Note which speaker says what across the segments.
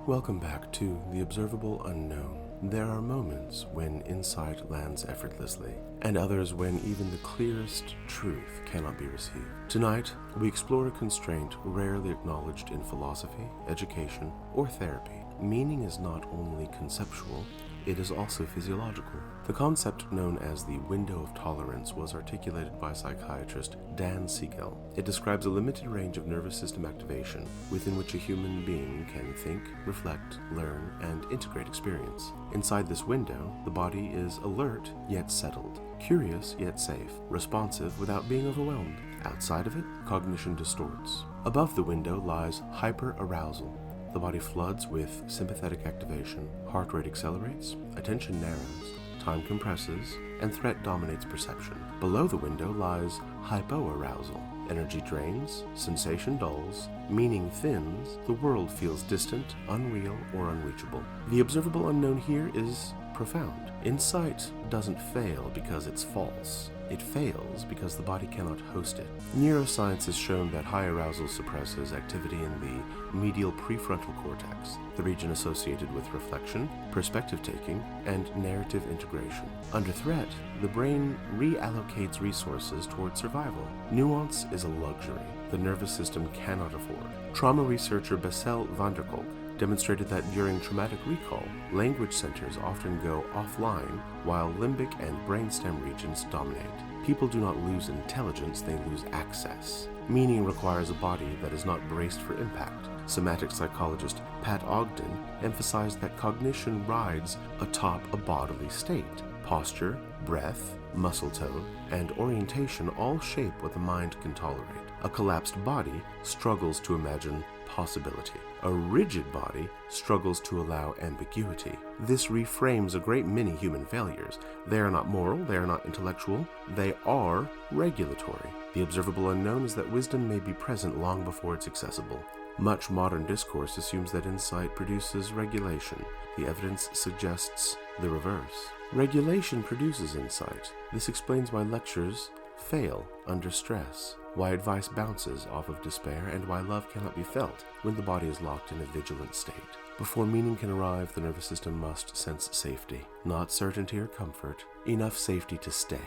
Speaker 1: Welcome back to The Observable Unknown. There are moments when insight lands effortlessly, and others when even the clearest truth cannot be received. Tonight, we explore a constraint rarely acknowledged in philosophy, education, or therapy. Meaning is not only conceptual, it is also physiological. The concept known as the window of tolerance was articulated by psychiatrist Dan Siegel. It describes a limited range of nervous system activation within which a human being can think, reflect, learn, and integrate experience. Inside this window, the body is alert yet settled, curious yet safe, responsive without being overwhelmed. Outside of it, cognition distorts. Above the window lies hyperarousal. The body floods with sympathetic activation, heart rate accelerates, attention narrows, time compresses, and threat dominates perception. Below the window lies hypoarousal. Energy drains, sensation dulls, meaning thins, the world feels distant, unreal, or unreachable. The observable unknown here is profound. Insight doesn't fail because it's false. It fails because the body cannot host it. Neuroscience has shown that high arousal suppresses activity in the medial prefrontal cortex, the region associated with reflection, perspective taking, and narrative integration. Under threat, the brain reallocates resources toward survival. Nuance is a luxury the nervous system cannot afford. Trauma researcher Bessel Kolk demonstrated that during traumatic recall, language centers often go offline while limbic and brainstem regions dominate. People do not lose intelligence, they lose access. Meaning requires a body that is not braced for impact. Somatic psychologist Pat Ogden emphasized that cognition rides atop a bodily state. Posture, breath, muscle tone, and orientation all shape what the mind can tolerate. A collapsed body struggles to imagine possibility. A rigid body struggles to allow ambiguity. This reframes a great many human failures. They are not moral, they are not intellectual, they are regulatory. The observable unknown is that wisdom may be present long before it's accessible. Much modern discourse assumes that insight produces regulation. The evidence suggests the reverse. Regulation produces insight. This explains why lectures fail under stress, why advice bounces off of despair, and why love cannot be felt when the body is locked in a vigilant state. Before meaning can arrive, the nervous system must sense safety. Not certainty or comfort, enough safety to stay.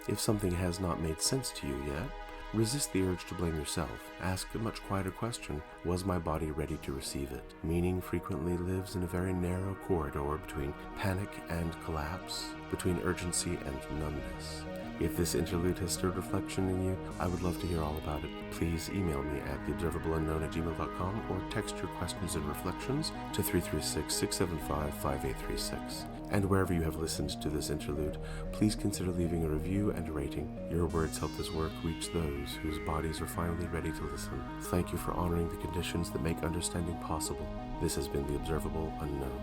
Speaker 1: If something has not made sense to you yet, resist the urge to blame yourself. Ask a much quieter question: was my body ready to receive it? Meaning frequently lives in a very narrow corridor between panic and collapse, between urgency and numbness. If this interlude has stirred reflection in you, I would love to hear all about it. Please email me at theobservableunknown@gmail.com or text your questions and reflections to 336-675-5836. And wherever you have listened to this interlude, please consider leaving a review and a rating. Your words help this work reach those whose bodies are finally ready to listen. Thank you for honoring the conditions that make understanding possible. This has been The Observable Unknown.